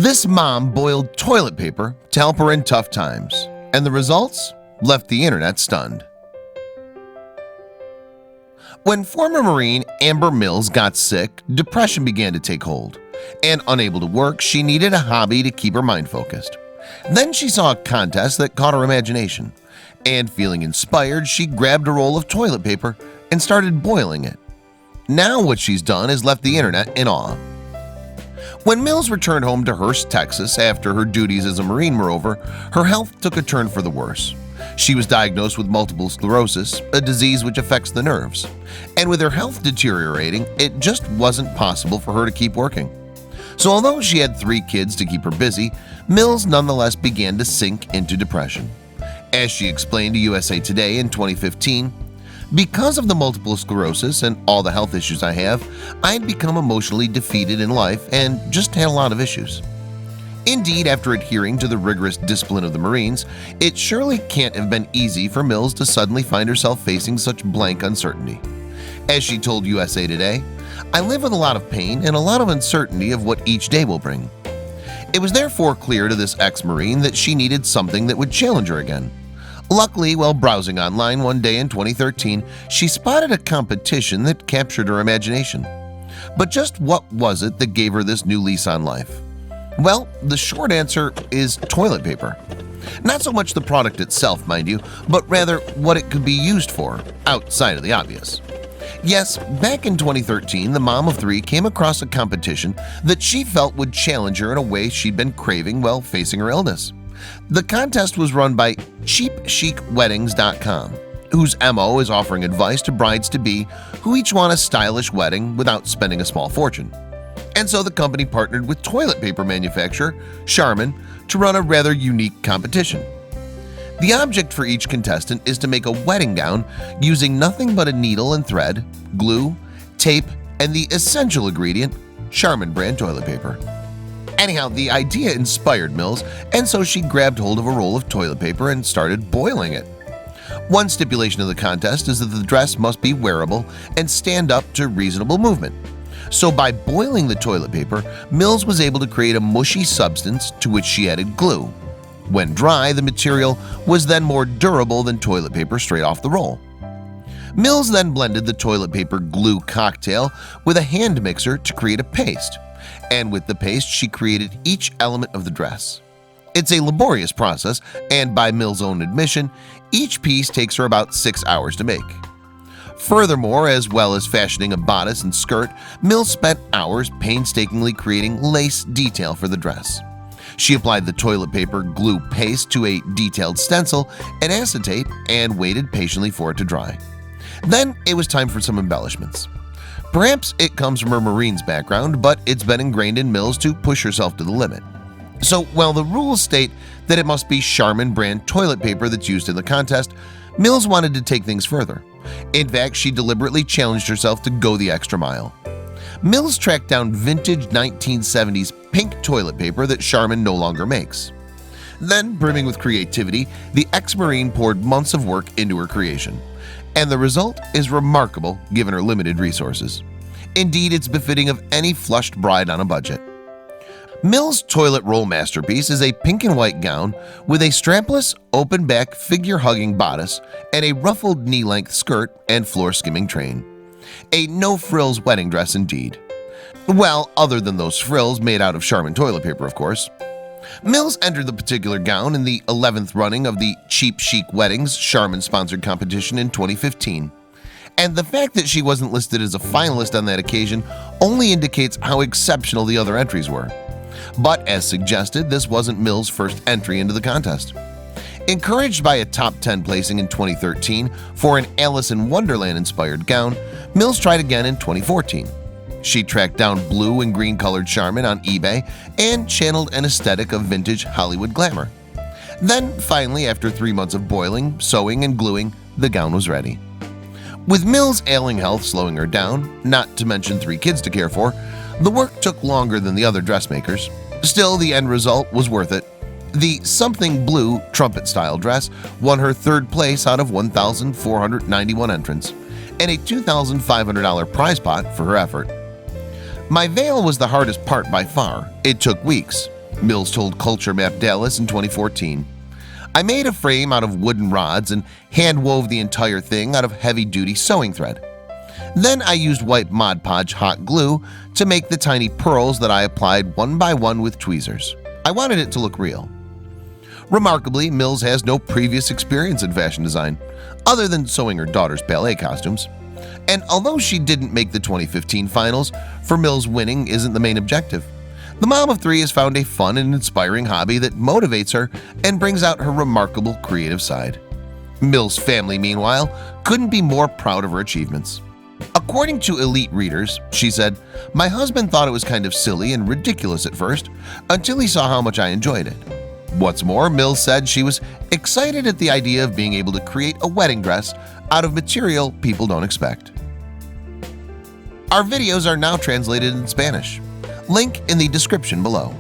This mom boiled toilet paper to help her in tough times, and the results left the internet stunned. When former Marine Amber Mills got sick, depression began to take hold, and unable to work, she needed a hobby to keep her mind focused. Then she saw a contest that caught her imagination, and feeling inspired, she grabbed a roll of toilet paper and started boiling it. Now what she's done is left the internet in awe. When Mills returned home to Hearst, Texas after her duties as a Marine were over, her health took a turn for the worse. She was diagnosed with multiple sclerosis, a disease which affects the nerves. And with her health deteriorating, it just wasn't possible for her to keep working. So although she had 3 kids to keep her busy, Mills nonetheless began to sink into depression. As she explained to USA Today in 2015, "Because of the multiple sclerosis and all the health issues I have, I had become emotionally defeated in life and just had a lot of issues." Indeed, after adhering to the rigorous discipline of the Marines, it surely can't have been easy for Mills to suddenly find herself facing such blank uncertainty. As she told USA Today, "I live with a lot of pain and a lot of uncertainty of what each day will bring." It was therefore clear to this ex-Marine that she needed something that would challenge her again. Luckily, while browsing online one day in 2013, she spotted a competition that captured her imagination. But just what was it that gave her this new lease on life? Well, the short answer is toilet paper. Not so much the product itself, mind you, but rather what it could be used for, outside of the obvious. Yes, back in 2013, the mom of 3 came across a competition that she felt would challenge her in a way she'd been craving while facing her illness. The contest was run by CheapChicWeddings.com, whose MO is offering advice to brides-to-be who each want a stylish wedding without spending a small fortune. And so the company partnered with toilet paper manufacturer Charmin to run a rather unique competition. The object for each contestant is to make a wedding gown using nothing but a needle and thread, glue, tape, and the essential ingredient, Charmin brand toilet paper. Anyhow, the idea inspired Mills, and so she grabbed hold of a roll of toilet paper and started boiling it. One stipulation of the contest is that the dress must be wearable and stand up to reasonable movement. So by boiling the toilet paper, Mills was able to create a mushy substance to which she added glue. When dry, the material was then more durable than toilet paper straight off the roll. Mills then blended the toilet paper glue cocktail with a hand mixer to create a paste, and with the paste she created each element of the dress. It's a laborious process, and by Mills' own admission, each piece takes her about 6 hours to make. Furthermore, as well as fashioning a bodice and skirt, Mills spent hours painstakingly creating lace detail for the dress. She applied the toilet paper glue paste to a detailed stencil and acetate and waited patiently for it to dry. Then it was time for some embellishments. Perhaps it comes from her Marines background, but it's been ingrained in Mills to push herself to the limit. So while the rules state that it must be Charmin brand toilet paper that's used in the contest, Mills wanted to take things further. In fact, she deliberately challenged herself to go the extra mile. Mills tracked down vintage 1970s pink toilet paper that Charmin no longer makes. Then, brimming with creativity, the ex-Marine poured months of work into her creation. And the result is remarkable given her limited resources. Indeed, it's befitting of any flushed bride on a budget. Mills' toilet roll masterpiece is a pink and white gown with a strapless, open-back, figure-hugging bodice and a ruffled knee-length skirt and floor-skimming train. A no-frills wedding dress indeed. Well, other than those frills made out of Charmin toilet paper, of course. Mills entered the particular gown in the 11th running of the Cheap Chic Weddings Charmin-sponsored competition in 2015. And the fact that she wasn't listed as a finalist on that occasion only indicates how exceptional the other entries were. But as suggested, this wasn't Mills' first entry into the contest. Encouraged by a top 10 placing in 2013 for an Alice in Wonderland-inspired gown, Mills tried again in 2014. She tracked down blue and green-colored Charmin on eBay and channeled an aesthetic of vintage Hollywood glamour. Then, finally, after 3 months of boiling, sewing, and gluing, the gown was ready. With Mills' ailing health slowing her down, not to mention 3 kids to care for, the work took longer than the other dressmakers. Still, the end result was worth it. The something blue trumpet-style dress won her 3rd place out of 1,491 entrants and a $2,500 prize pot for her effort. My veil was the hardest part by far. It took weeks. Mills told Culture Map Dallas in 2014. I made a frame out of wooden rods and hand-wove the entire thing out of heavy-duty sewing thread. Then I used white Mod Podge hot glue to make the tiny pearls that I applied one by one with tweezers. I wanted it to look real. Remarkably, Mills has no previous experience in fashion design, other than sewing her daughter's ballet costumes. And although she didn't make the 2015 finals, for Mills winning isn't the main objective. The mom of three has found a fun and inspiring hobby that motivates her and brings out her remarkable creative side. Mills' family, meanwhile, couldn't be more proud of her achievements. According to elite readers, she said, "My husband thought it was kind of silly and ridiculous at first, until he saw how much I enjoyed it." What's more, Mills said she was excited at the idea of being able to create a wedding dress out of material people don't expect. Our videos are now translated in Spanish. Link in the description below.